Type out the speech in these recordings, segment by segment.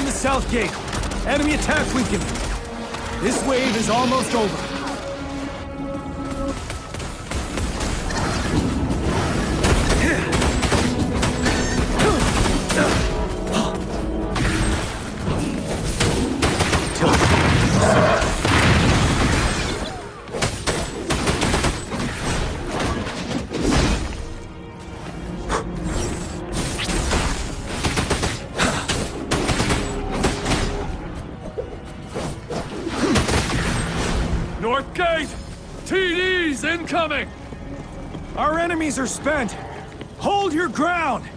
the south gate. Enemy attack weakened. This wave is almost over. North Gate! TDs incoming! Our enemies are spent. Hold your ground!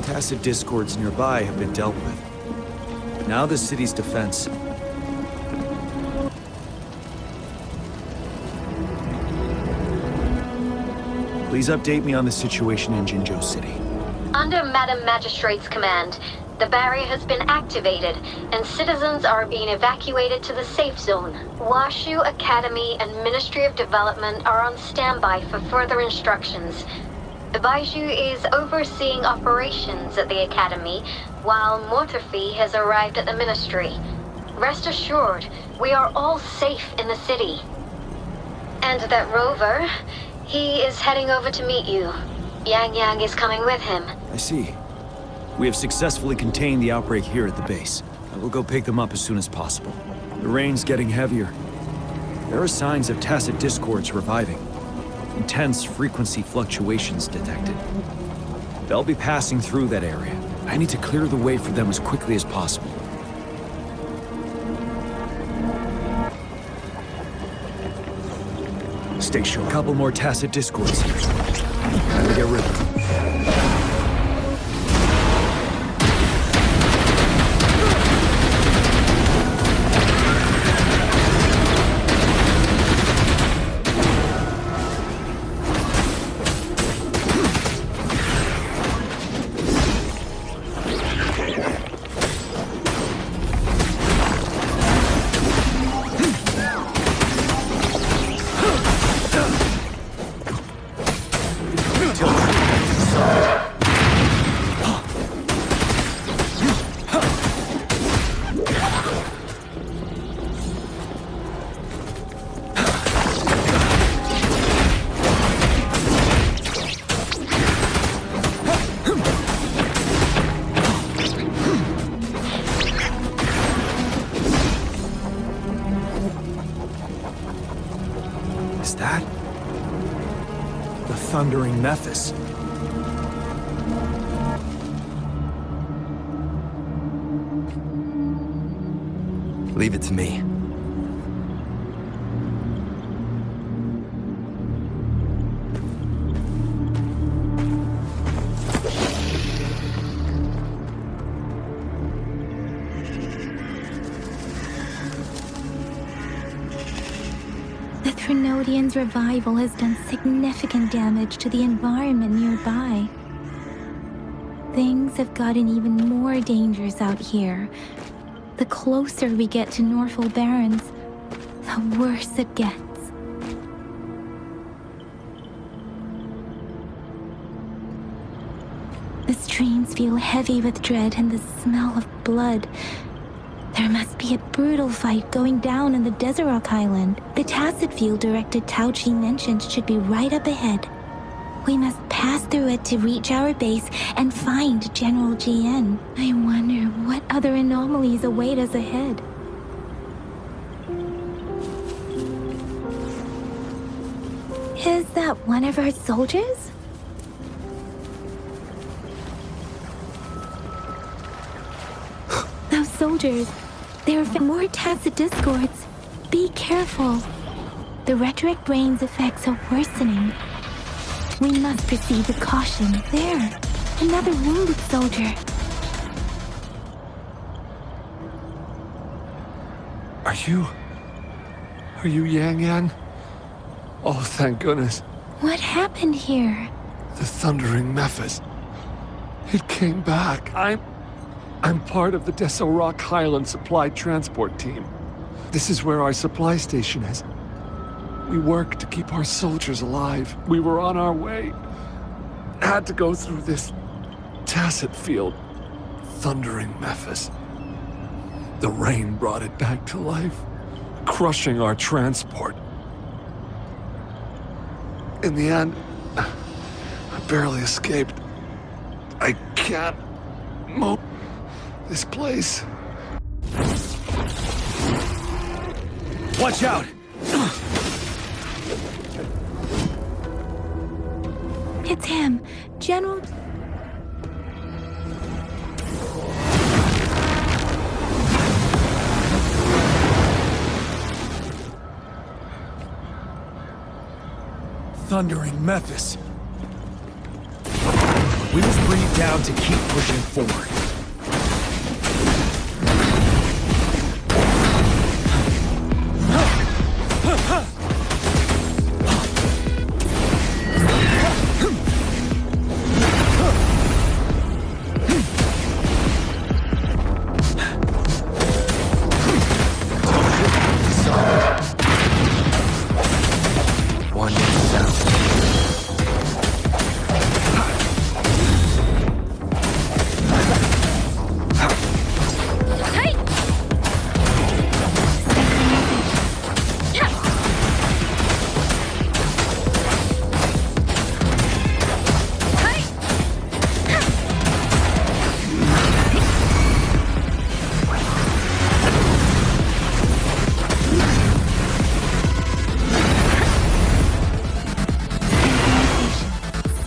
Tacit discords nearby have been dealt with. Now the city's defense. Please update me on the situation in Jinzhou City. Under Madam Magistrate's command, the barrier has been activated, and citizens are being evacuated to the safe zone. Washu Academy and Ministry of Development are on standby for further instructions. Baiju is overseeing operations at the Academy, while Mortarfi has arrived at the Ministry. Rest assured, we are all safe in the city. And that rover, he is heading over to meet you. Yang is coming with him. I see. We have successfully contained the outbreak here at the base. I will go pick them up as soon as possible. The rain's getting heavier. There are signs of tacit discords reviving. Intense frequency fluctuations detected. They'll be passing through that area. I need to clear the way for them as quickly as possible. Stay sure. A couple more tacit discords here. Time to get rid of them. Is that the thundering Mephis? Leave it to me. The Trinodian's revival has done significant damage to the environment nearby. Things have gotten even more dangerous out here. The closer we get to Norfolk Barrens, the worse it gets. The streams feel heavy with dread and the smell of blood. There must be a brutal fight going down in the Desert Island. The tacit field directed Tao Chi mentioned should be right up ahead. We must pass through it to reach our base and find General GN. I wonder what other anomalies await us ahead. Is that one of our soldiers? Those soldiers, there are more tacit discords. Be careful. The rhetoric brain's effects are worsening. We must proceed with caution. There, another wounded soldier. Are you... Are you Yang Yang? Oh, thank goodness. What happened here? The Thundering Mephis. It came back. I'm part of the Desert Rock Highland Supply Transport Team. This is where our supply station is. We work to keep our soldiers alive. We were on our way. Had to go through this tacit field. Thundering Mephis. The rain brought it back to life, crushing our transport. In the end, I barely escaped. I can't move this place. Watch out! It's him, General... Thundering Mephis. We must bring it down to keep pushing forward.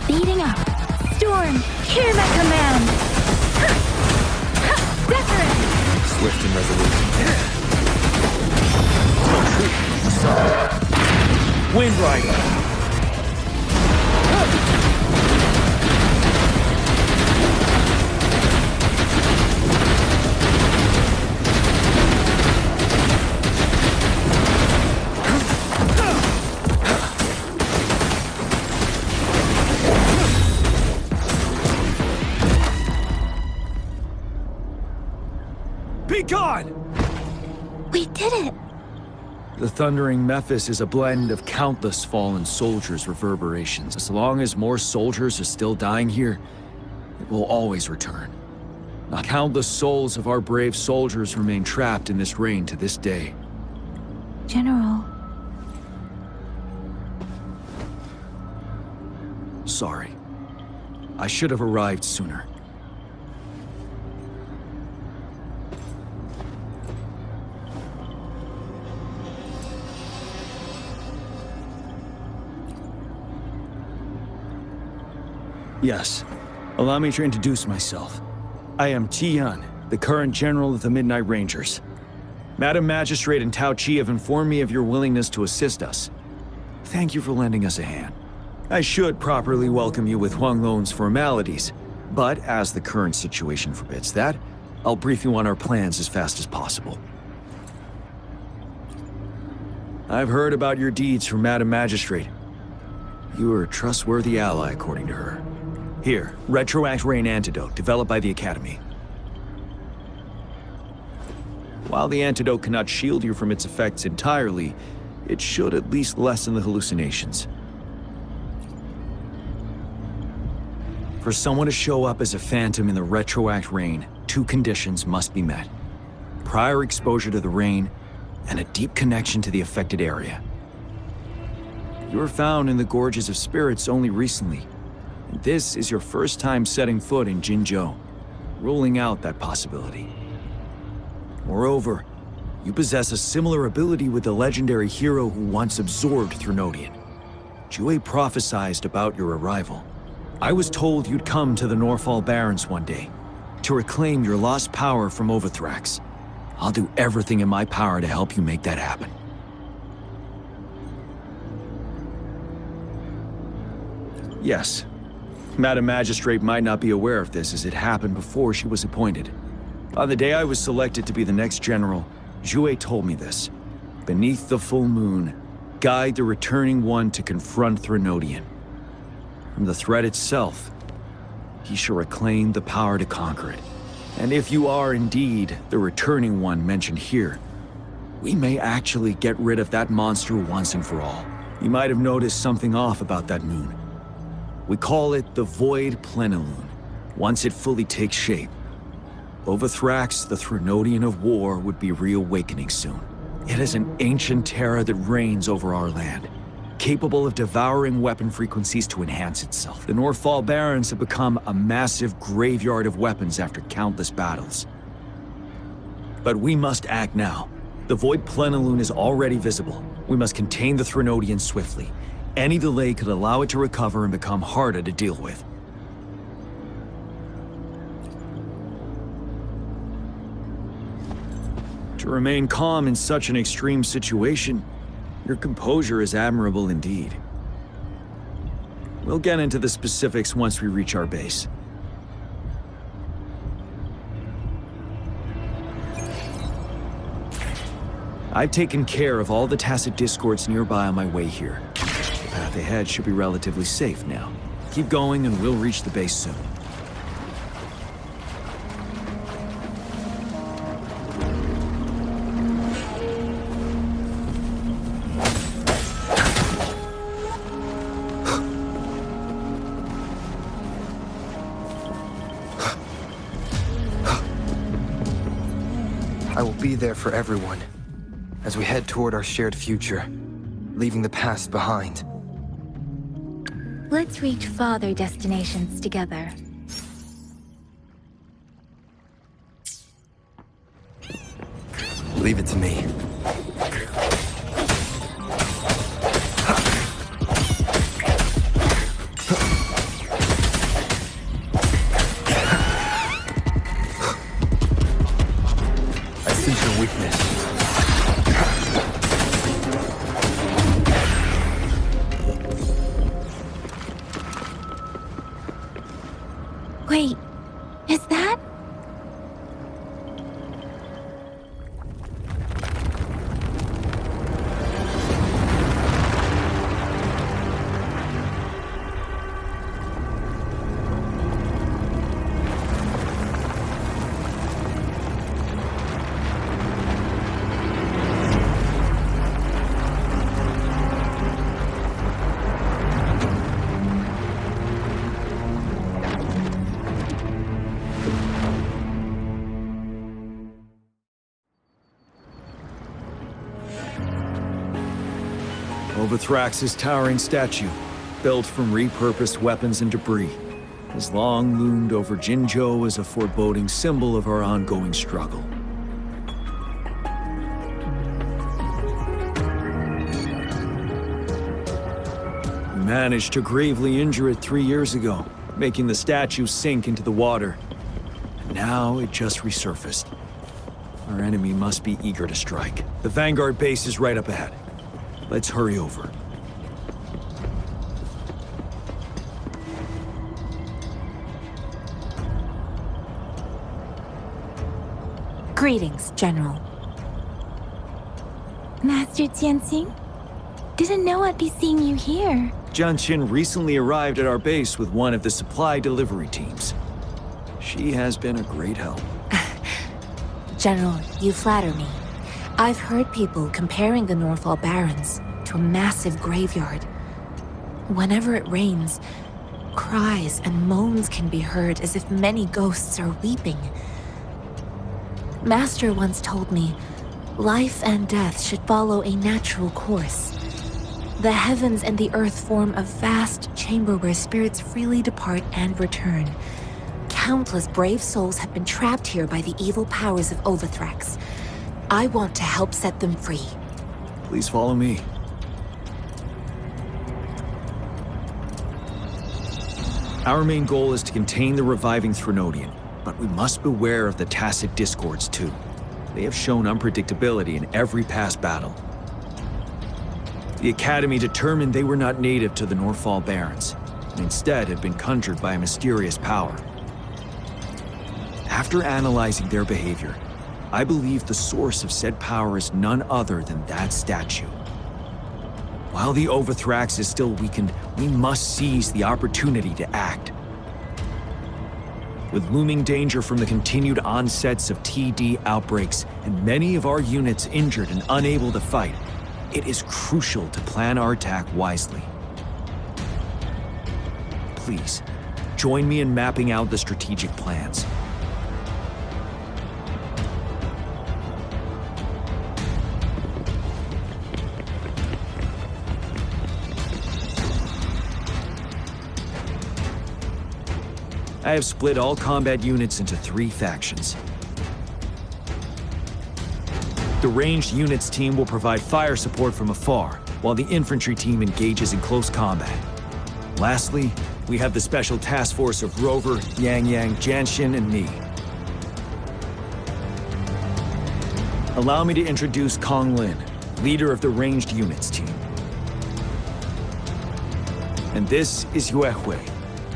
Speeding up. Storm, hear my command! Decorate! Swift and resolute. Wind Rider. Be gone! We did it! The Thundering Mephis is a blend of countless fallen soldiers' reverberations. As long as more soldiers are still dying here, it will always return. The countless souls of our brave soldiers remain trapped in this rain to this day. General, Sorry. I should have arrived sooner. Yes. Allow me to introduce myself. I am Tian, the current General of the Midnight Rangers. Madam Magistrate and Tao Chi have informed me of your willingness to assist us. Thank you for lending us a hand. I should properly welcome you with Huang Lon's formalities, but as the current situation forbids that, I'll brief you on our plans as fast as possible. I've heard about your deeds from Madam Magistrate. You are a trustworthy ally, according to her. Here, Retroact Rain Antidote, developed by the Academy. While the antidote cannot shield you from its effects entirely, it should at least lessen the hallucinations. For someone to show up as a phantom in the Retroact Rain, two conditions must be met. Prior exposure to the rain, and a deep connection to the affected area. You were found in the Gorges of Spirits only recently. And this is your first time setting foot in Jinzhou, ruling out that possibility. Moreover, you possess a similar ability with the legendary hero who once absorbed Threnodian. Jue prophesied about your arrival. I was told you'd come to the Norfall Barrens one day, to reclaim your lost power from Overthrax. I'll do everything in my power to help you make that happen. Yes. Madam Magistrate might not be aware of this as it happened before she was appointed. On the day I was selected to be the next general, Jue told me this. beneath the full moon, guide the returning one to confront Threnodian. From the threat itself, he shall reclaim the power to conquer it. And if you are indeed the returning one mentioned here, we may actually get rid of that monster once and for all. You might have noticed something off about that moon. We call it the Void Plenilune. Once it fully takes shape, Wuthering, the Threnodian of war, would be reawakening soon. It is an ancient terror that reigns over our land, capable of devouring weapon frequencies to enhance itself. The Northfall Barrens have become a massive graveyard of weapons after countless battles. But we must act now. The Void Plenilune is already visible. We must contain the Threnodian swiftly. Any delay could allow it to recover and become harder to deal with. To remain calm in such an extreme situation, your composure is admirable indeed. We'll get into the specifics once we reach our base. I've taken care of all the tacit discords nearby on my way here. The path ahead should be relatively safe now. Keep going and we'll reach the base soon. I will be there for everyone as we head toward our shared future, leaving the past behind. Let's reach farther destinations together. Leave it to me. I sense your weakness. Wait, is that? Wuthring's towering statue, built from repurposed weapons and debris, has long loomed over Jinzhou as a foreboding symbol of our ongoing struggle. We managed to gravely injure it 3 years ago, making the statue sink into the water. And now it just resurfaced. Our enemy must be eager to strike. The Vanguard base is right up ahead. Let's hurry over. Greetings, General. Master Jianxing? Didn't know I'd be seeing you here. Jianqin recently arrived at our base with one of the supply delivery teams. She has been a great help. General, you flatter me. I've heard people comparing the Northfall Barrens to a massive graveyard. Whenever it rains, cries and moans can be heard as if many ghosts are weeping. Master once told me, life and death should follow a natural course. The heavens and the earth form a vast chamber where spirits freely depart and return. Countless brave souls have been trapped here by the evil powers of Wuthering. I want to help set them free. Please follow me. Our main goal is to contain the reviving Threnodian, but we must beware of the tacit discords too. They have shown unpredictability in every past battle. The Academy determined they were not native to the Northfall Barrens, and instead had been conjured by a mysterious power. After analyzing their behavior, I believe the source of said power is none other than that statue. While the Overthrax is still weakened, we must seize the opportunity to act. With looming danger from the continued onsets of TD outbreaks and many of our units injured and unable to fight, it is crucial to plan our attack wisely. Please, join me in mapping out the strategic plans. I have split all combat units into 3 factions. The ranged units team will provide fire support from afar, while the infantry team engages in close combat. Lastly, we have the special task force of Rover, Yang Yang, Janshin, and me. Allow me to introduce Kong Lin, leader of the ranged units team. And this is Yue Hui.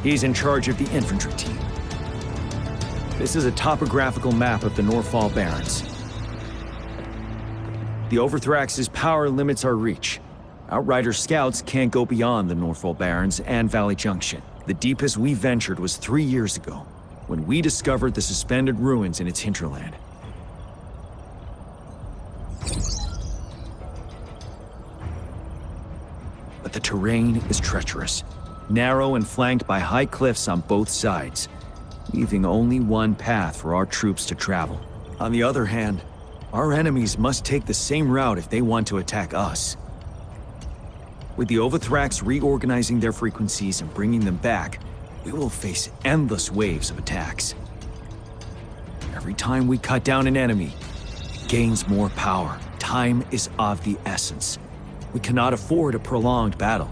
He's in charge of the infantry team. This is a topographical map of the Norfall Barrens. The Overthrax's power limits our reach. Outrider scouts can't go beyond the Norfall Barrens and Valley Junction. The deepest we ventured was 3 years ago, when we discovered the suspended ruins in its hinterland. But the terrain is treacherous, narrow and flanked by high cliffs on both sides, leaving only one path for our troops to travel. On the other hand, our enemies must take the same route if they want to attack us. With the Overthrax reorganizing their frequencies and bringing them back, we will face endless waves of attacks. Every time we cut down an enemy, it gains more power. Time is of the essence. We cannot afford a prolonged battle.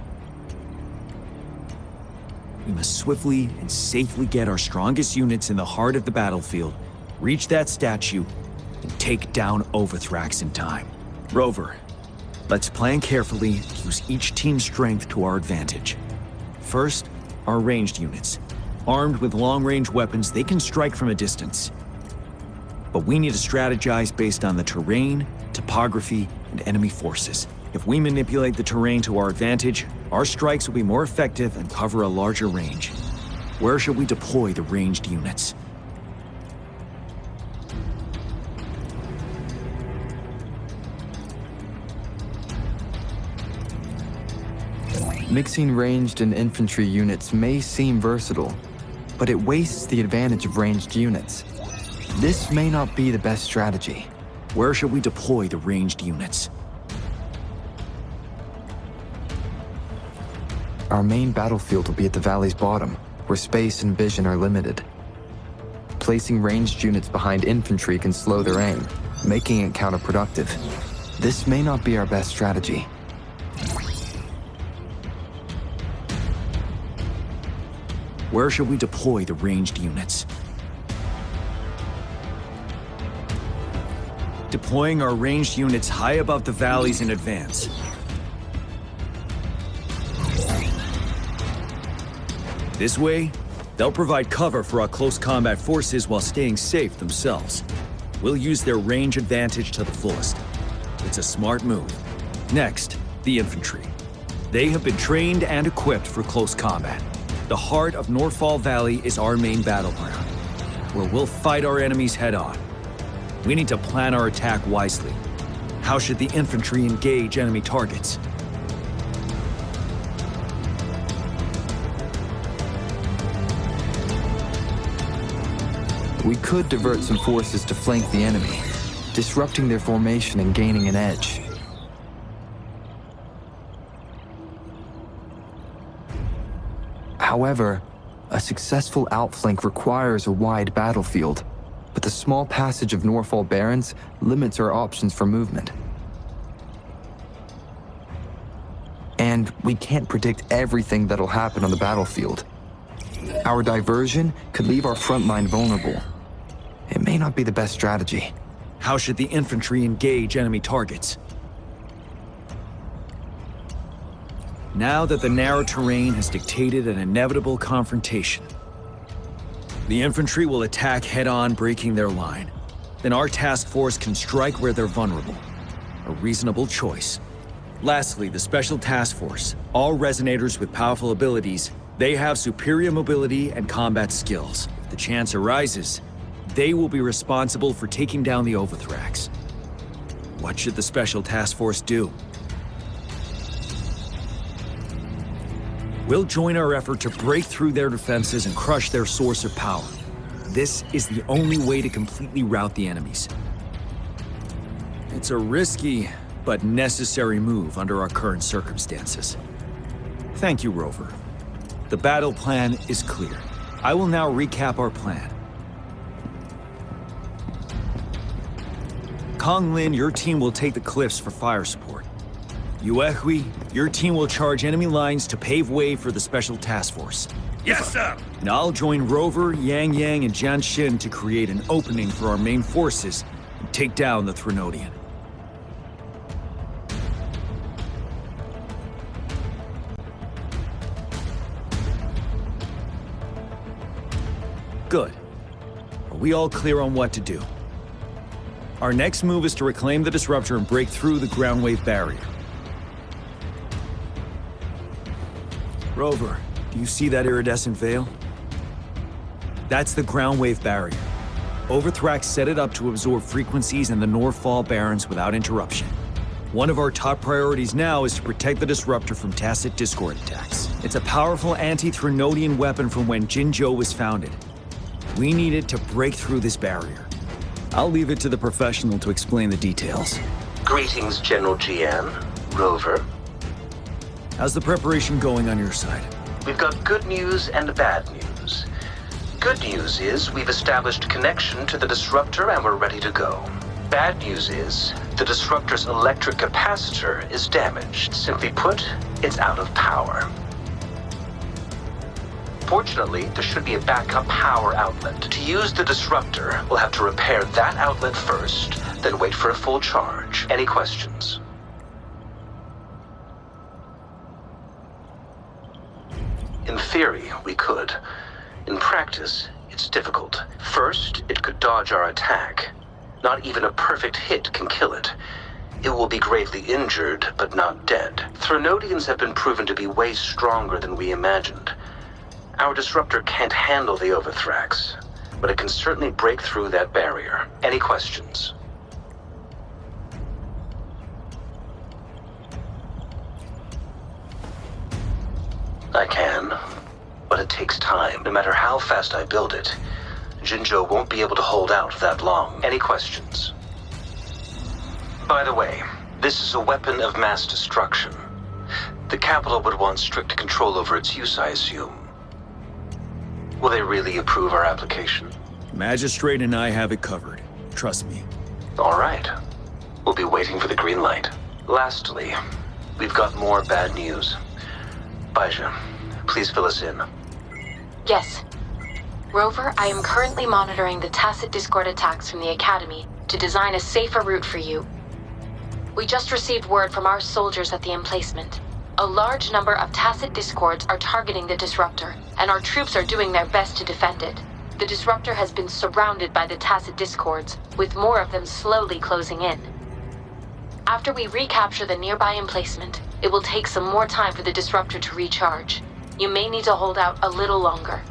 We must swiftly and safely get our strongest units in the heart of the battlefield, reach that statue, and take down Overthrax in time. Rover, let's plan carefully and use each team's strength to our advantage. First, our ranged units. Armed with long-range weapons, they can strike from a distance. But we need to strategize based on the terrain, topography, and enemy forces. If we manipulate the terrain to our advantage, our strikes will be more effective and cover a larger range. Where should we deploy the ranged units? Mixing ranged and infantry units may seem versatile, but it wastes the advantage of ranged units. This may not be the best strategy. Where should we deploy the ranged units? Our main battlefield will be at the valley's bottom, where space and vision are limited. Placing ranged units behind infantry can slow their aim, making it counterproductive. This may not be our best strategy. Where should we deploy the ranged units? Deploying our ranged units high above the valleys in advance. This way, they'll provide cover for our close combat forces while staying safe themselves. We'll use their range advantage to the fullest. It's a smart move. Next, the infantry. They have been trained and equipped for close combat. The heart of Norfall Valley is our main battleground, where we'll fight our enemies head-on. We need to plan our attack wisely. How should the infantry engage enemy targets? We could divert some forces to flank the enemy, disrupting their formation and gaining an edge. However, a successful outflank requires a wide battlefield, but the small passage of Norfall Barrens limits our options for movement. And we can't predict everything that'll happen on the battlefield. Our diversion could leave our front line vulnerable. It may not be the best strategy. How should the infantry engage enemy targets? Now that the narrow terrain has dictated an inevitable confrontation, the infantry will attack head-on, breaking their line. then our task force can strike where they're vulnerable. A reasonable choice. Lastly, the Special Task Force. All resonators with powerful abilities, they have superior mobility and combat skills. If the chance arises, they will be responsible for taking down the Overthrax. What should the Special Task Force do? We'll join our effort to break through their defenses and crush their source of power. This is the only way to completely rout the enemies. It's a risky, but necessary move under our current circumstances. Thank you, Rover. The battle plan is clear. I will now recap our plan. Kong Lin, your team will take the cliffs for fire support. Yuehui, your team will charge enemy lines to pave way for the Special Task Force. Yes, sir! And I'll join Rover, Yang Yang, and Jian Xin to create an opening for our main forces and take down the Threnodian. Good. Are we all clear on what to do? Our next move is to reclaim the Disruptor and break through the ground wave barrier. Rover, do you see that iridescent veil? That's the ground wave barrier. Overthrax set it up to absorb frequencies in the Northfall Barrens without interruption. One of our top priorities now is to protect the Disruptor from tacit Discord attacks. It's a powerful anti-Threnodian weapon from when Jinzhou was founded. We need it to break through this barrier. I'll leave it to the professional to explain the details. Greetings, General Jian. Rover. How's the preparation going on your side? We've got good news and bad news. Good news is we've established connection to the Disruptor and we're ready to go. Bad news is the Disruptor's electric capacitor is damaged. Simply put, it's out of power. Fortunately, there should be a backup power outlet. To use the Disruptor, we'll have to repair that outlet first, then wait for a full charge. Any questions? In theory, we could. In practice, it's difficult. First, it could dodge our attack. Not even a perfect hit can kill it. It will be gravely injured, but not dead. Threnodians have been proven to be way stronger than we imagined. Our Disruptor can't handle the Overthrax, but it can certainly break through that barrier. Any questions? I can, but it takes time. No matter how fast I build it, Jinzhou won't be able to hold out that long. Any questions? By the way, this is a weapon of mass destruction. The capital would want strict control over its use, I assume. Will they really approve our application? Magistrate and I have it covered. Trust me. All right. We'll be waiting for the green light. Lastly, we've got more bad news. Baizha, please fill us in. Yes. Rover, I am currently monitoring the tacit Discord attacks from the Academy to design a safer route for you. We just received word from our soldiers at the emplacement. A large number of tacit Discords are targeting the Disruptor, and our troops are doing their best to defend it. The Disruptor has been surrounded by the tacit Discords, with more of them slowly closing in. After we recapture the nearby emplacement, it will take some more time for the Disruptor to recharge. You may need to hold out a little longer.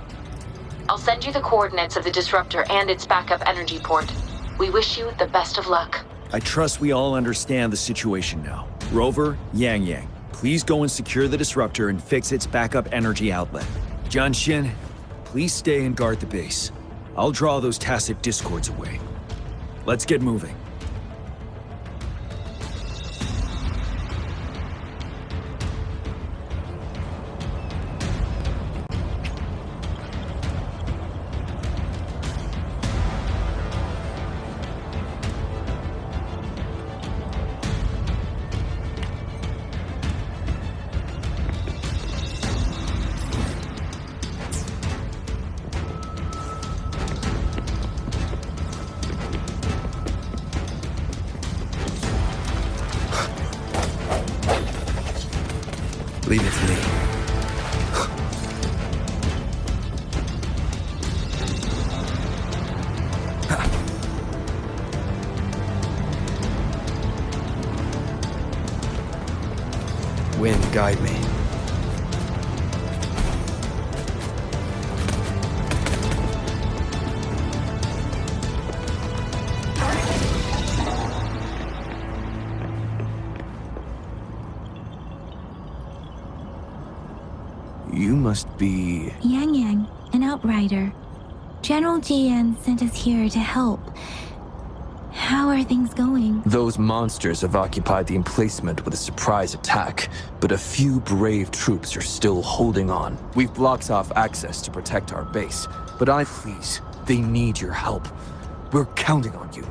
I'll send you the coordinates of the Disruptor and its backup energy port. We wish you the best of luck. I trust we all understand the situation now. Rover, Yang Yang, please go and secure the Disruptor and fix its backup energy outlet. Jian Xin, please stay and guard the base. I'll draw those tacit Discords away. Let's get moving. Guide me. You must be... Yang Yang, an outrider. General Jian sent us here to help. How are things going? Those monsters have occupied the emplacement with a surprise attack, but a few brave troops are still holding on. We've blocked off access to protect our base, but please, they need your help. We're counting on you.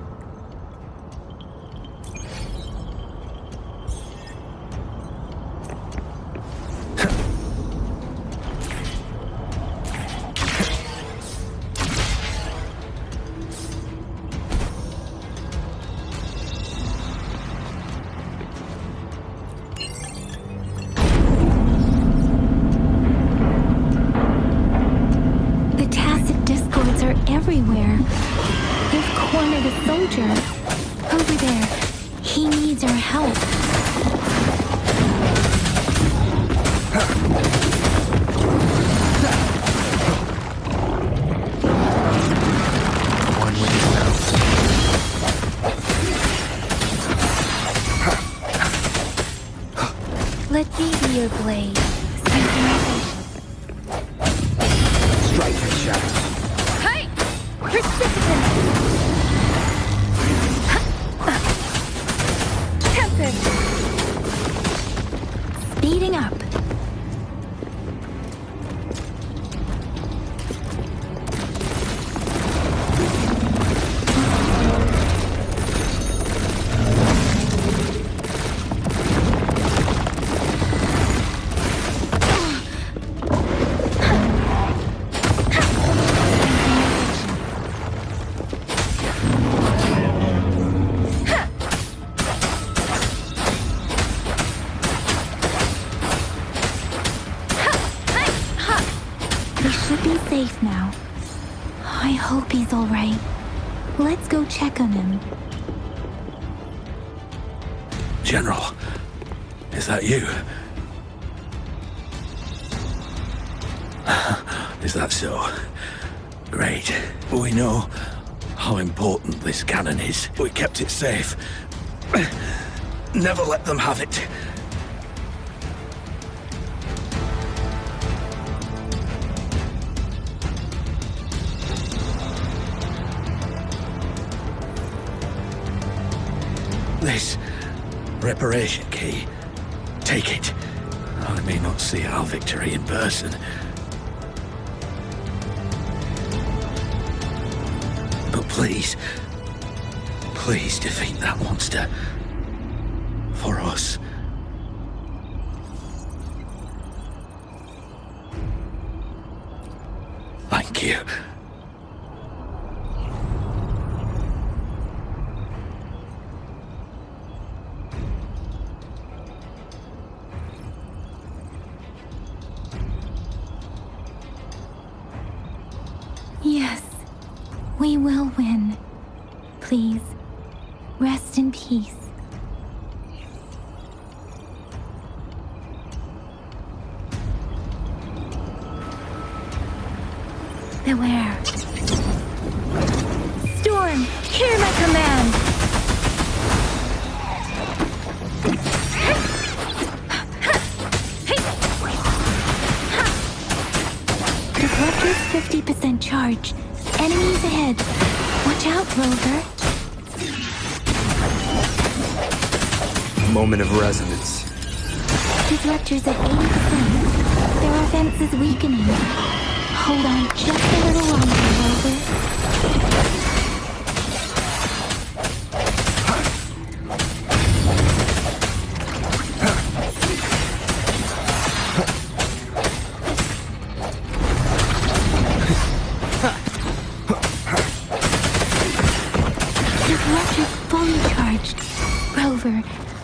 Everywhere. They've cornered a soldier. Over there. He needs our help. One with his mouth. Let me be your blade. Strike his shadow. Precipitant! Tempest! Speeding up. Safe now. I hope he's all right. Let's go check on him. General, is that you? Is that so? Great. We know how important this cannon is. We kept it safe. Never let them have it. This reparation key. Take it. I may not see our victory in person. But please, please defeat that monster. For us. Thank you. Yes, we will win. Please, rest in peace. Beware. Storm, hear my command! Disruptor's 50% charge. Enemies ahead. Watch out, Rover. Moment of resonance. Disruptor's at 80%. Their offense is weakening. Hold on just a little longer, Rover. Disruptor's fully charged. Rover,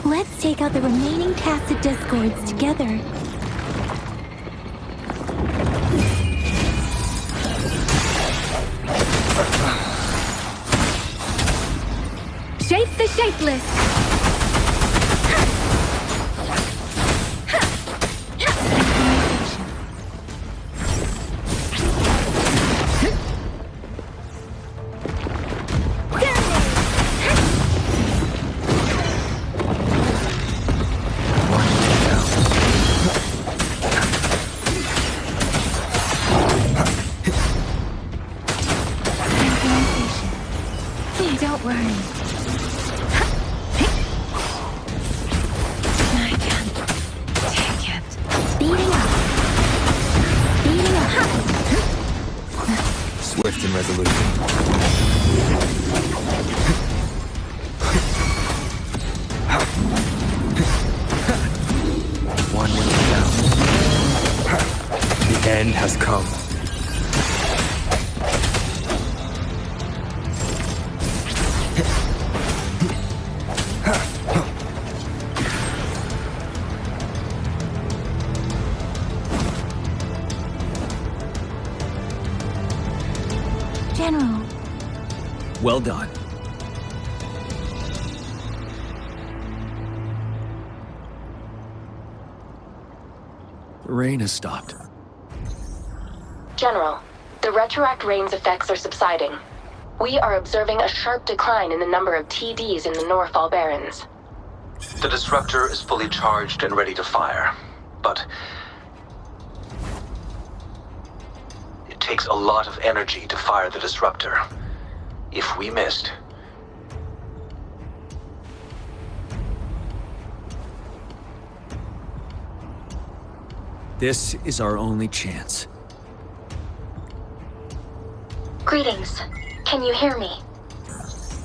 let's take out the remaining tacit discords together. Shape the shapeless! worry. I can't take it. Speeding up. Speeding up. Swift and resolute. One window down. The end has come. General, Well done. The rain has stopped. General, the retroact rain's effects are subsiding. We are observing a sharp decline in the number of TDs in the Norfall Barrens. The disruptor is fully charged and ready to fire, but it takes a lot of energy to fire the disruptor. If we missed, This is our only chance. Greetings. Can you hear me?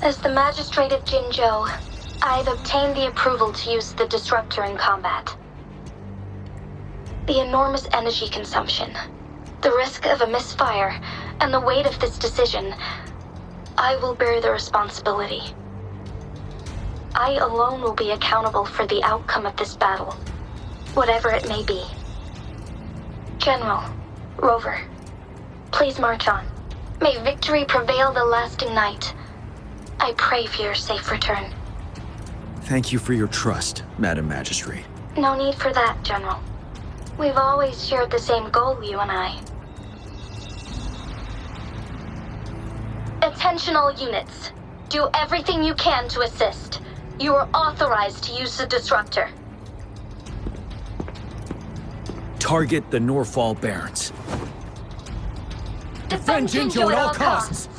As the Magistrate of Jinzhou, I've obtained the approval to use the disruptor in combat. The enormous energy consumption, the risk of a misfire, and the weight of this decision, I will bear the responsibility. I alone will be accountable for the outcome of this battle, whatever it may be. General, Rover, please march on. May victory prevail the lasting night. I pray for your safe return. Thank you for your trust, Madam Magistrate. No need for that, General. We've always shared the same goal, you and I. Attention all units. Do everything you can to assist. You are authorized to use the disruptor. Target the Norfall Barrens. Defend Jinzhou at all costs.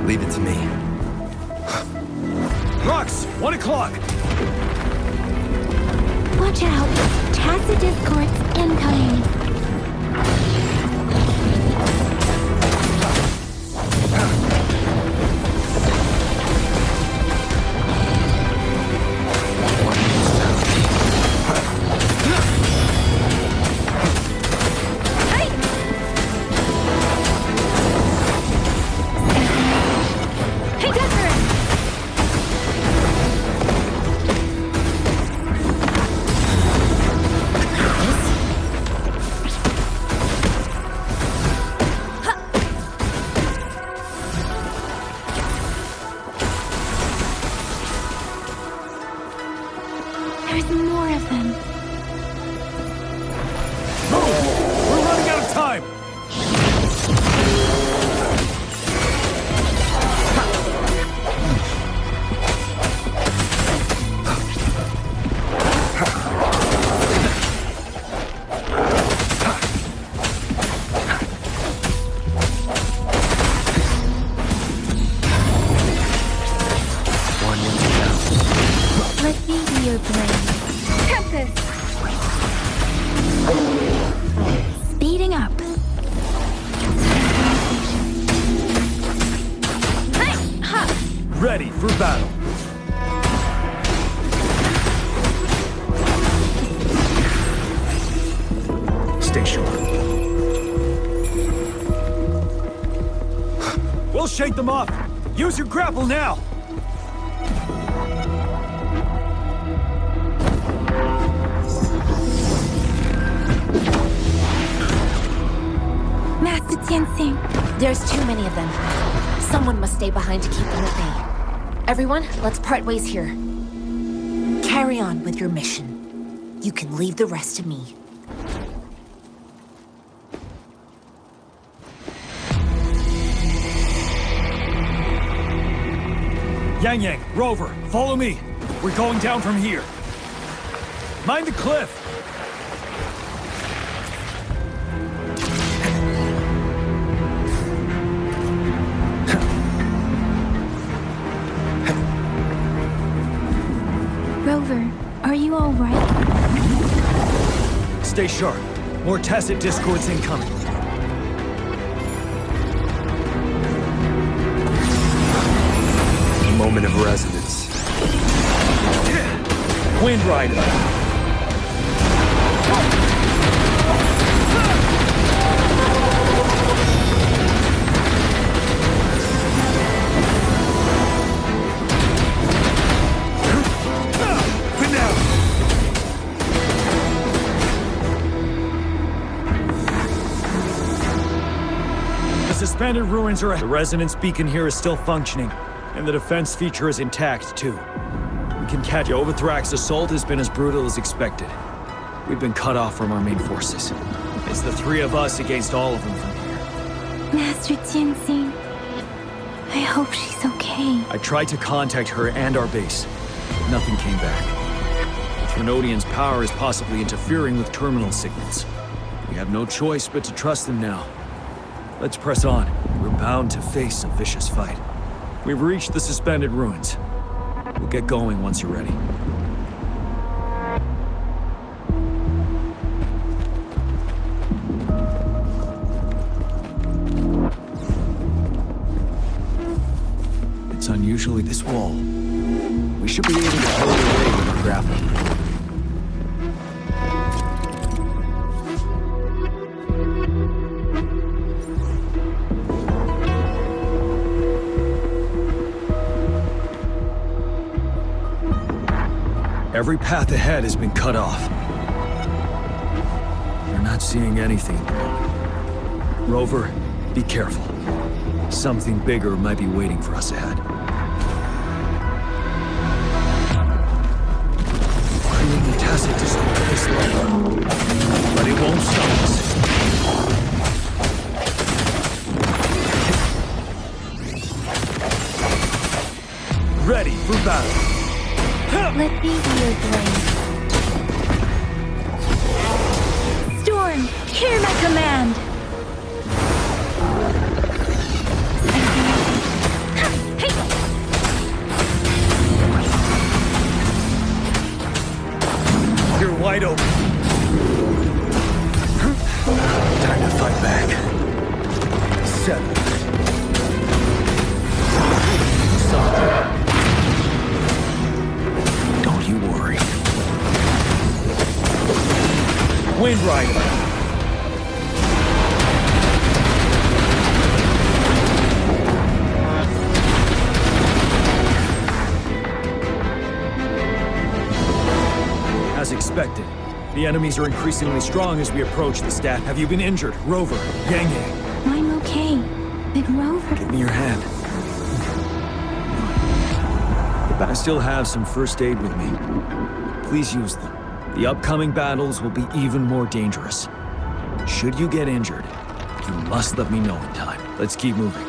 Leave it to me. Rux, 1 o'clock! watch out. Tacit discords incoming. There's more of them. Move! We're running out of time! Let me be your blade. Tempest! Speeding up. Ready for battle. Stay sharp. We'll shake them off! Use your grapple now! Master Tianxing. There's too many of them. Someone must stay behind to keep them at bay. Everyone, let's part ways here. Carry on with your mission. You can leave the rest to me. Yang, Rover, follow me. We're going down from here. Mind the cliff! Rover, are you all right? Stay sharp. More tacit discords incoming. Moment of resonance. Wind Rider! The suspended ruins are... The resonance beacon here is still functioning, and the defense feature is intact, too. We can catch... Overthrak's assault has been as brutal as expected. We've been cut off from our main forces. It's the three of us against all of them from here. Master Tianxing. I hope she's okay. I tried to contact her and our base, but nothing came back. The Trinodian's power is possibly interfering with terminal signals. We have no choice but to trust them now. Let's press on. We're bound to face a vicious fight. We've reached the suspended ruins. We'll get going once you're ready. It's unusually this wall. We should be able to hold it away with our grapple. Every path ahead has been cut off. We're not seeing anything at the moment. Rover, be careful. Something bigger might be waiting for us ahead. Creating a tacit discord this level, but it won't stop us. Ready for battle. Let me be your blade. Storm, hear my command! You're wide open. Time to fight back. 7. Don't you worry. Wind Rider. As expected, the enemies are increasingly strong as we approach the stat. Have you been injured, Rover? Yang Yang. I'm okay, but Rover... Give me your hand. I still have some first aid with me. Please use them. The upcoming battles will be even more dangerous. Should you get injured, you must let me know in time. Let's keep moving.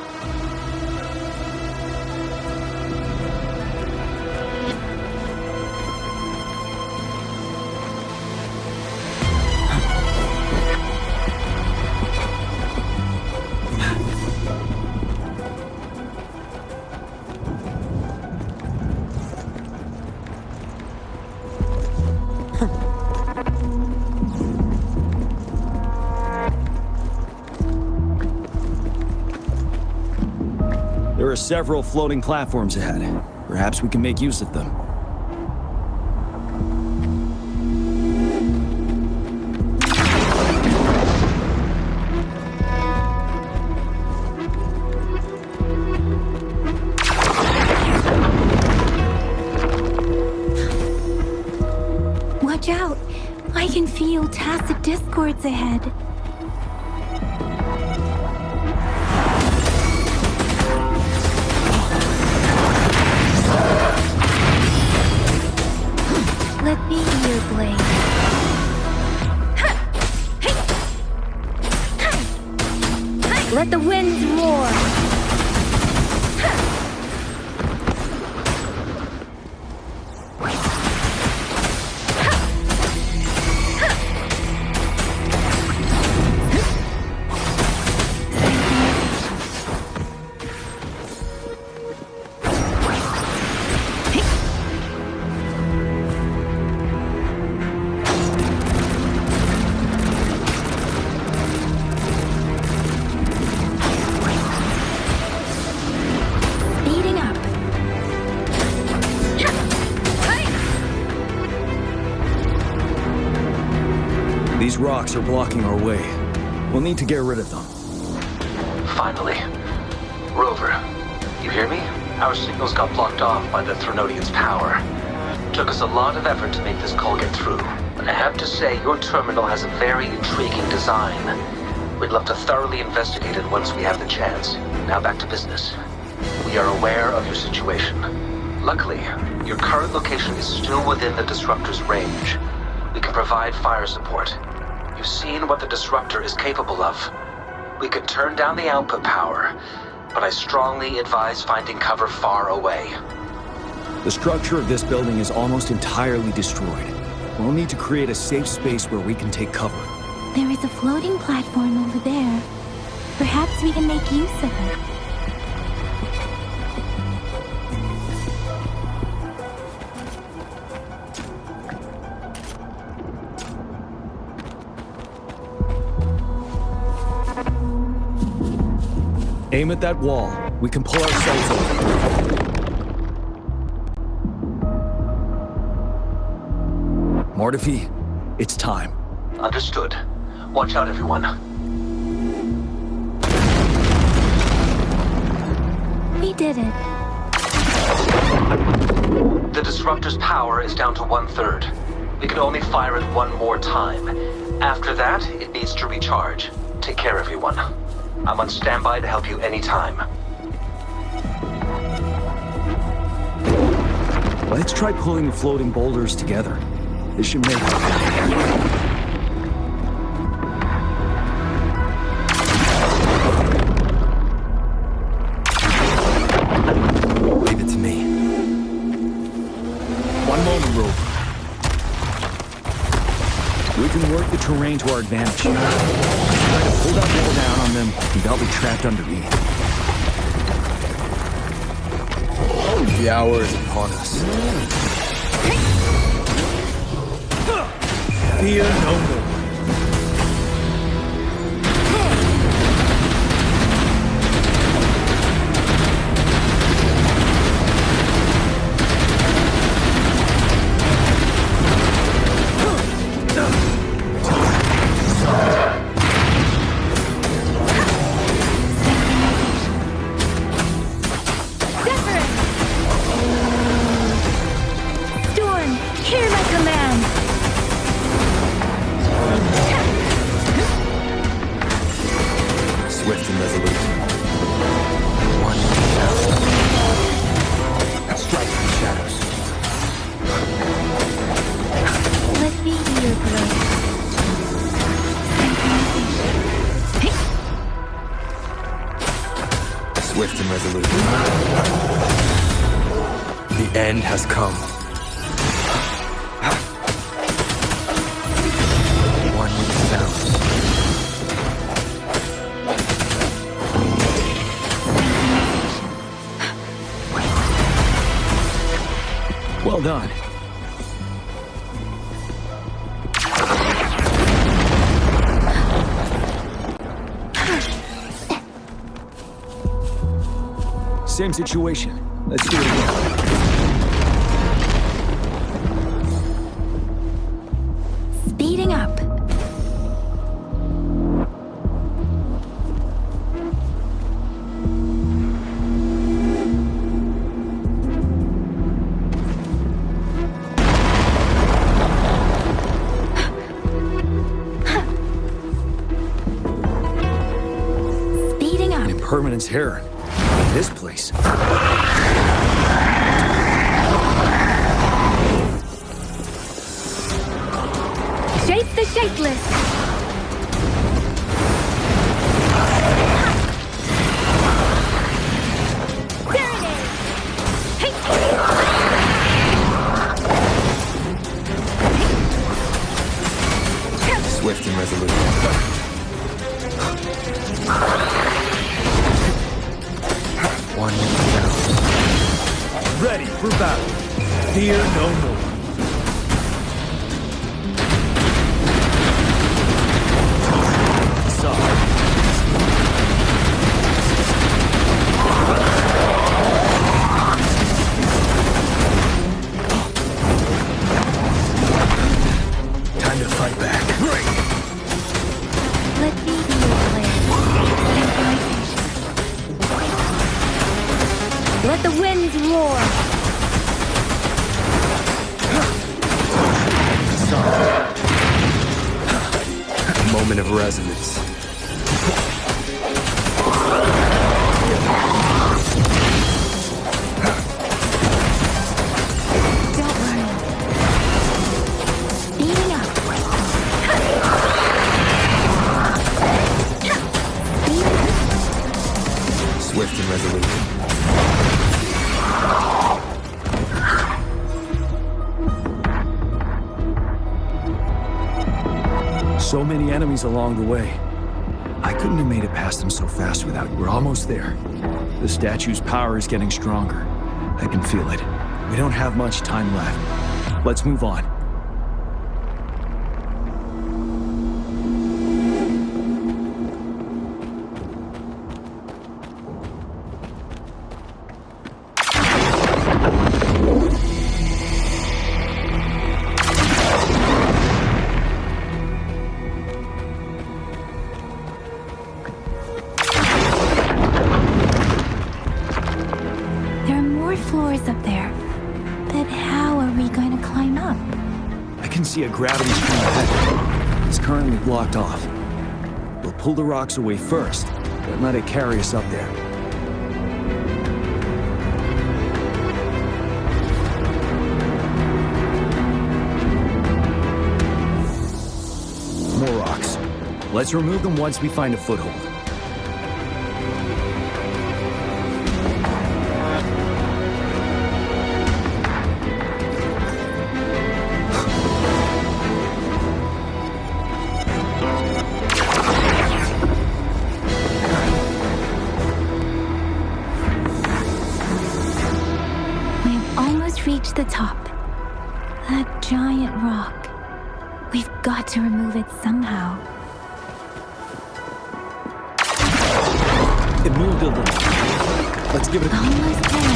There are several floating platforms ahead. Perhaps we can make use of them. can feel tacit discords ahead. Let me be your blade. Let the winds roar. These rocks are blocking our way. We'll need to get rid of them. Finally. Rover, you hear me? Our signals got blocked off by the Threnodian's power. Took us a lot of effort to make this call get through. And I have to say, your terminal has a very intriguing design. We'd love to thoroughly investigate it once we have the chance. Now back to business. We are aware of your situation. Luckily, your current location is still within the Disruptor's range. We can provide fire support. You've seen what the Disruptor is capable of. We could turn down the output power, but I strongly advise finding cover far away. The structure of this building is almost entirely destroyed. We'll need to create a safe space where we can take cover. There is a floating platform over there. Perhaps we can make use of it. Aim at that wall. We can pull ourselves over. Mortifi, it's time. Understood. Watch out, everyone. We did it. The Disruptor's power is down to 1/3. We can only fire it one more time. After that, it needs to recharge. Take care, everyone. I'm on standby to help you anytime. Let's try pulling the floating boulders together. This should make it. Leave it to me. One moment, Rover. We can work the terrain to our advantage. Try to pull that wall down on them, and they'll be trapped underneath. The hour is upon us. Fear no more. Storm, hear my command. Swift and resolute. One shadow. Strike the shadows. Let me be your blade. Swift and resolute. The end has come. One with sound. Well done. Same situation. Let's do it again. Speeding up. permanence here. This place. Shape the shapeless! There it is! Hey! Swift and resolute. One down. Ready for battle. Fear no more. Time to fight back. Great! Let me be your plan. Synchronization. Let the winds roar! Moment of resonance. Don't worry. Speeding up. Swift and resolute. So many enemies along the way. I couldn't have made it past them so fast without you. We're almost there. The statue's power is getting stronger. I can feel it. We don't have much time left. Let's move on. There are more floors up there. But how are we going to climb up? I can see a gravity stream ahead. It's currently blocked off. We'll pull the rocks away first, then let it carry us up there. More rocks. Let's remove them once we find a foothold. We have almost reached the top. That giant rock. We've got to remove it somehow. It moved a little. Let's give it a... Almost there.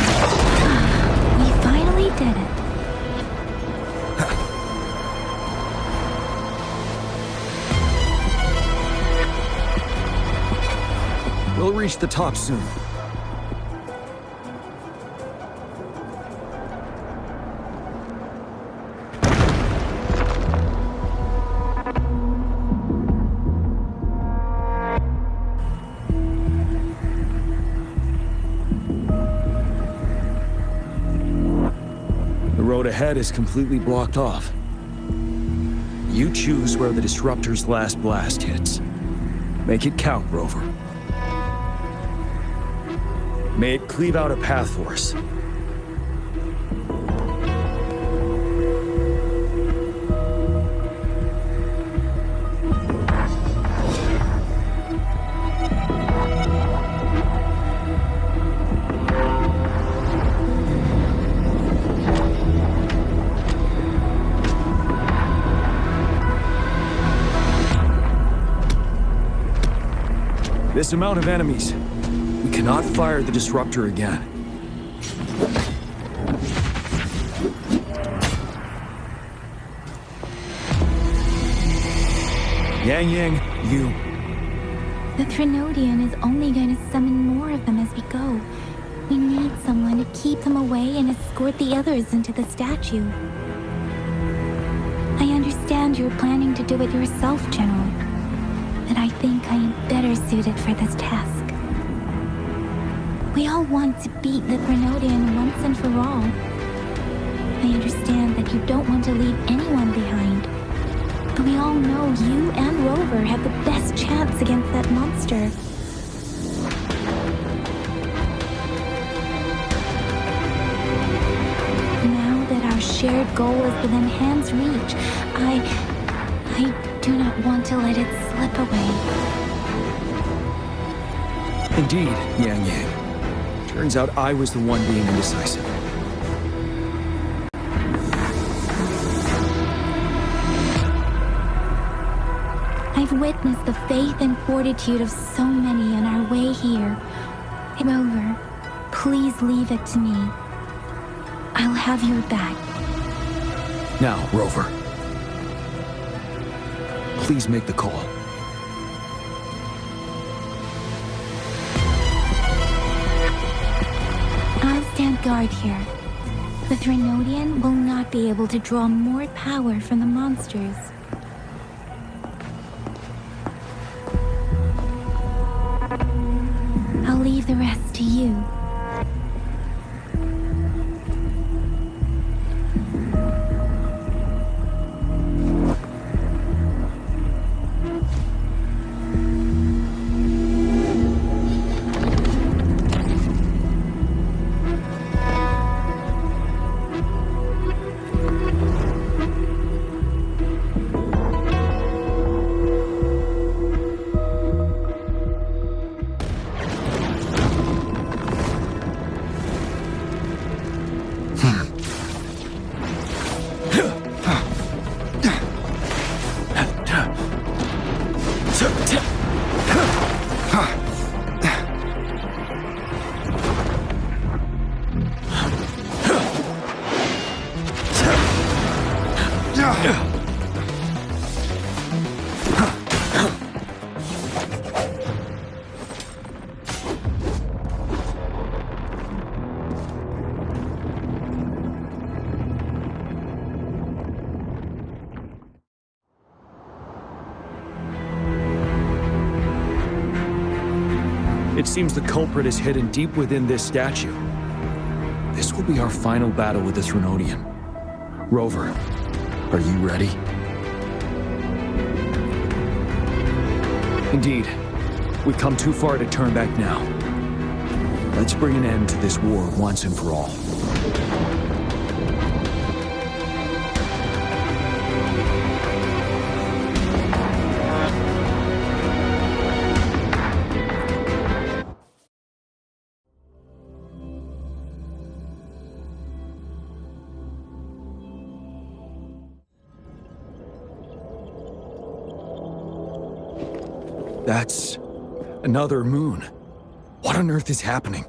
We finally did it. We'll reach the top soon. The road ahead is completely blocked off. You choose where the Disruptor's last blast hits. Make it count, Rover. May it cleave out a path for us. This amount of enemies. We cannot fire the Disruptor again. Yang, you. The Trinodian is only going to summon more of them as we go. We need someone to keep them away and escort the others into the statue. I understand you're planning to do it yourself, General. But I think I am better suited for this task. We all want to beat the Grenodian once and for all. I understand that you don't want to leave anyone behind. But we all know you and Rover have the best chance against that monster. Now that our shared goal is within hand's reach, I do not want to let it slip away. Indeed, Yang Yang. Turns out I was the one being indecisive. I've witnessed the faith and fortitude of so many on our way here. Rover, please leave it to me. I'll have your back. Now, Rover. Please make the call. I'll stand guard here. The Threnodian will not be able to draw more power from the monsters. I'll leave the rest to you. It seems the culprit is hidden deep within this statue. This will be our final battle with the Threnodian. Rover, are you ready? Indeed. We've come too far to turn back now. Let's bring an end to this war once and for all. That's another moon. What on earth is happening?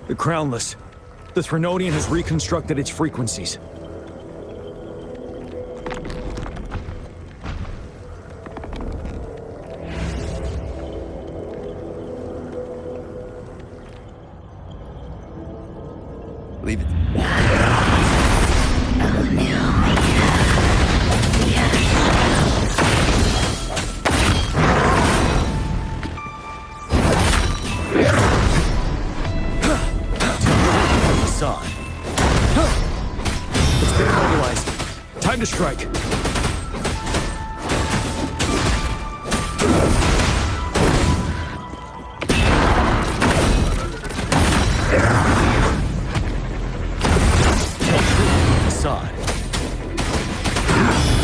The Crownless. The Threnodian has reconstructed its frequencies. Leave it. Facade. It's been mobilized. Time to strike.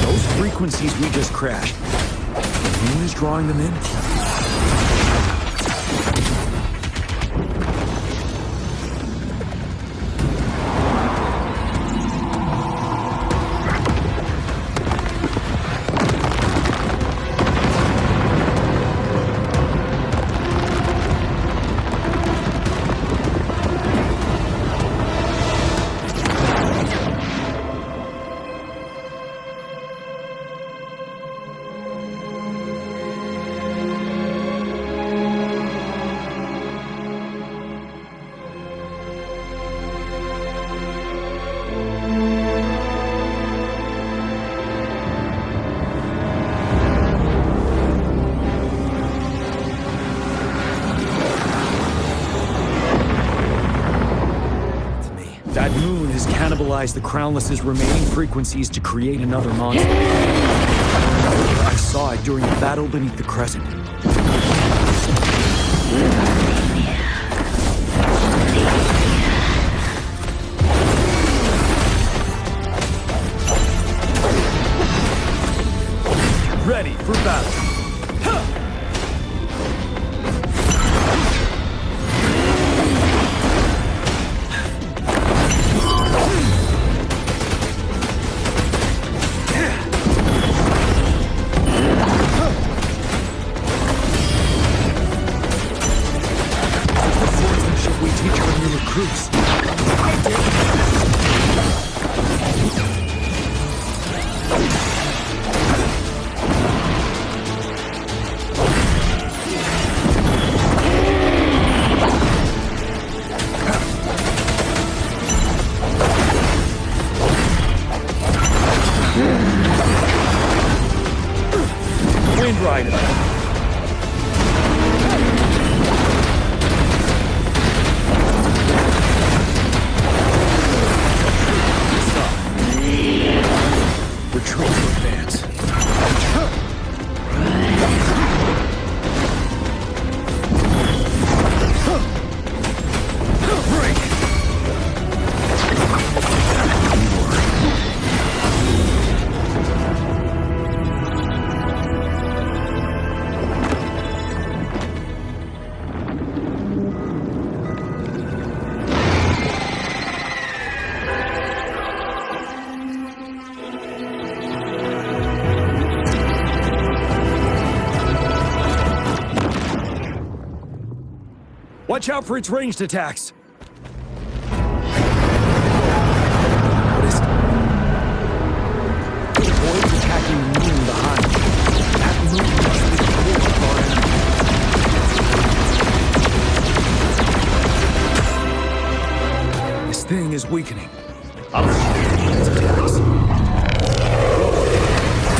Those frequencies we just crashed. The moon is drawing them in? utilize the Crownless's remaining frequencies to create another monster. I saw it during the battle beneath the Crescent. Ready for battle. We teach our new recruits. Wind Rider. Retreat to advance. Break! Watch out for its ranged attacks! What is it? The boy's attacking the moon behind. That moon must be the core of our enemy. This thing is weakening. I'll its attacks.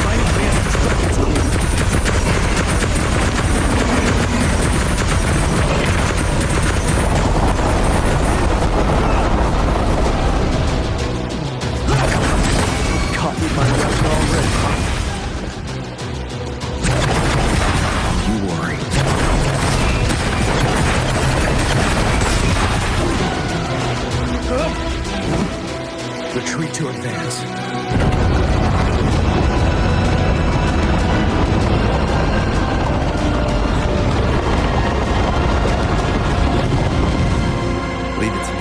My advanced perspective's clear. Retreat to advance. Leave it to me.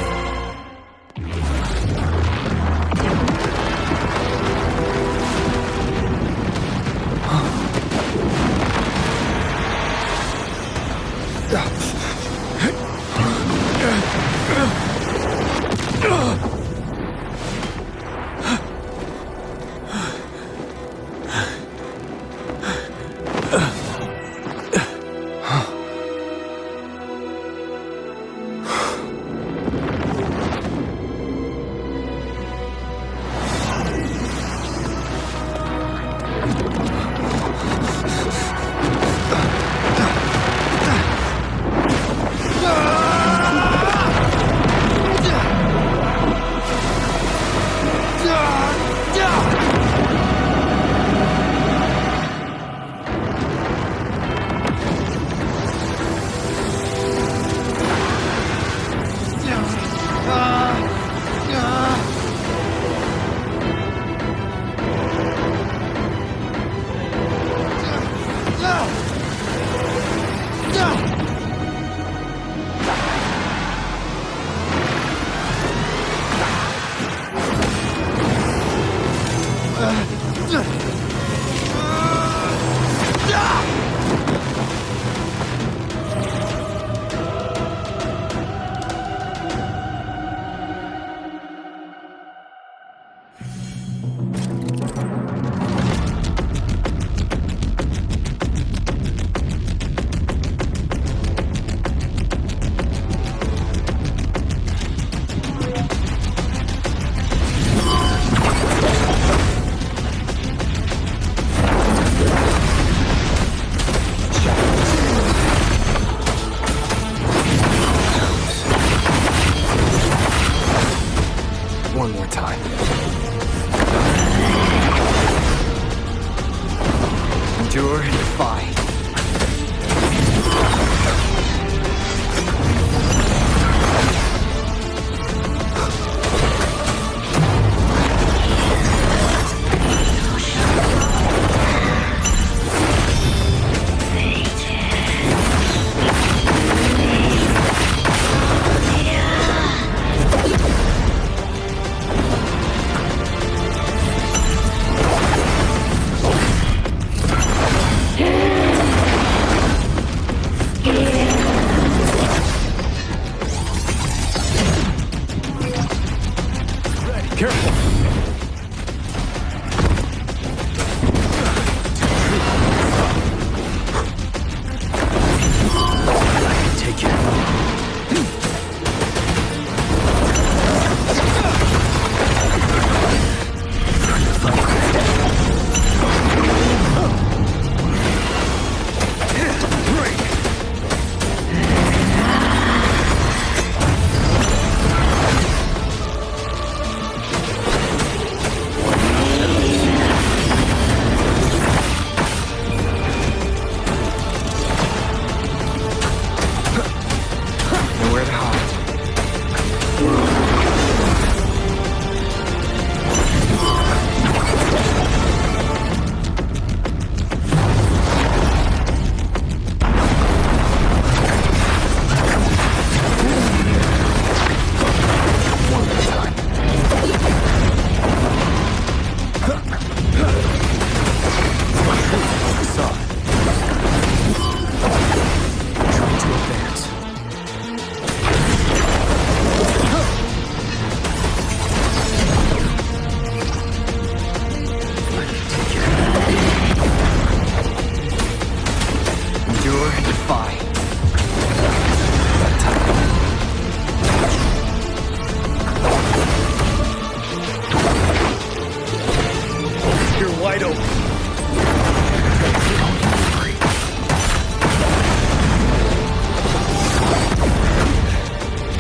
Endure and defy. Careful! I can take it. Nowhere to hide. One at a time. Facade. Trying to advance. Endure and defy. You're wide open.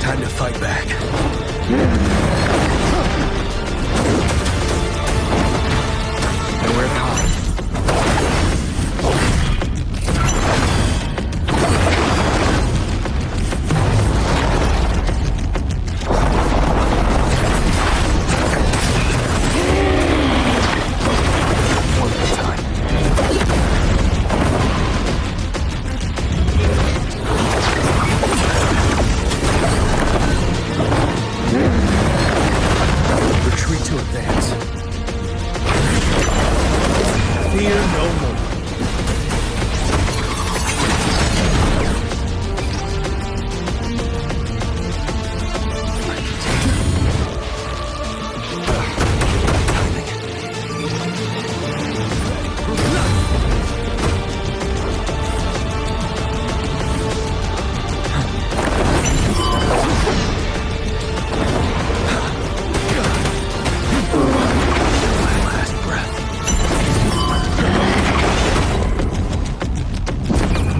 Time to fight back. Nowhere to hide. One at a time. Retreat to advance. Fear no more.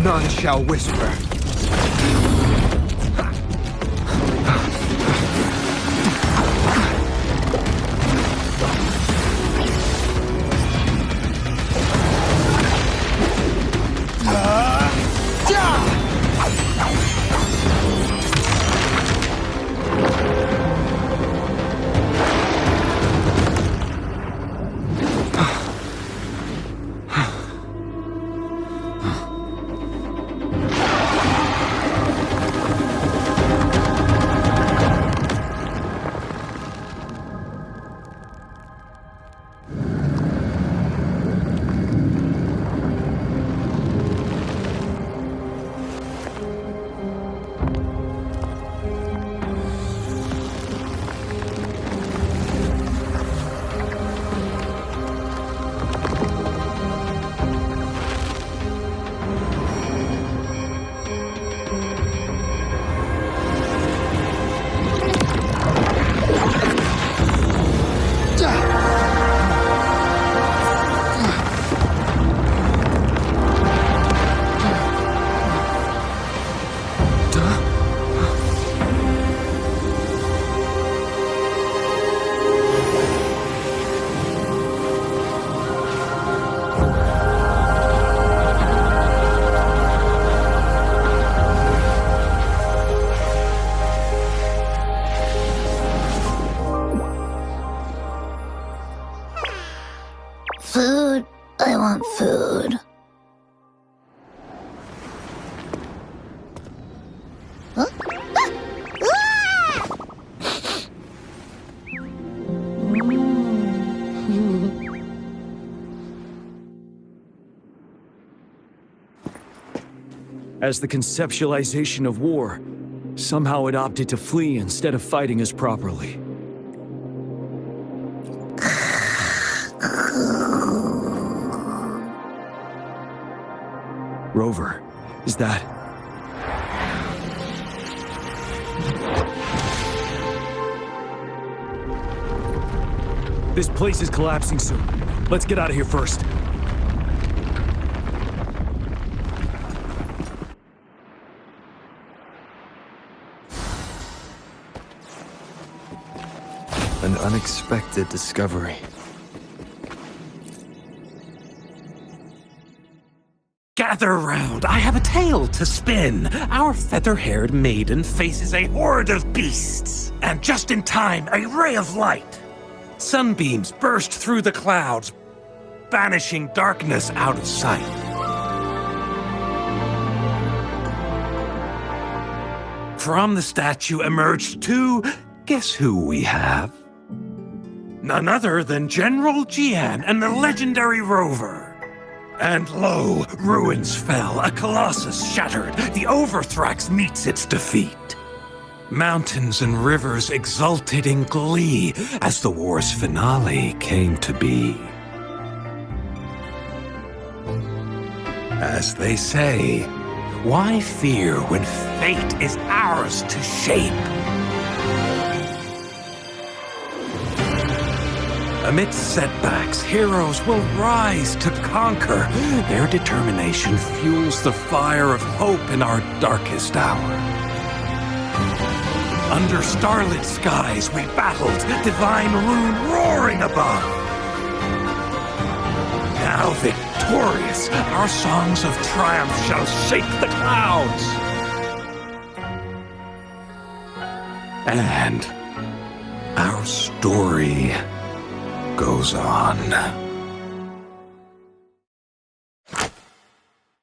None shall whisper. I want food. Huh? As the conceptualization of war, somehow it opted to flee instead of fighting us properly. Rover, is that... This place is collapsing soon. Let's get out of here first. An unexpected discovery. Gather round, I have a tale to spin. Our feather-haired maiden faces a horde of beasts. And just in time, a ray of light. Sunbeams burst through the clouds, banishing darkness out of sight. From the statue emerged two... Guess who we have? None other than General Jian and the legendary Rover. And lo, ruins fell, a colossus shattered, the Overthrax meets its defeat. Mountains and rivers exulted in glee as the war's finale came to be. As they say, why fear when fate is ours to shape? Amidst setbacks, heroes will rise to conquer. Their determination fuels the fire of hope in our darkest hour. Under starlit skies we battled, divine rune roaring above. Now victorious, our songs of triumph shall shake the clouds. And our story goes on.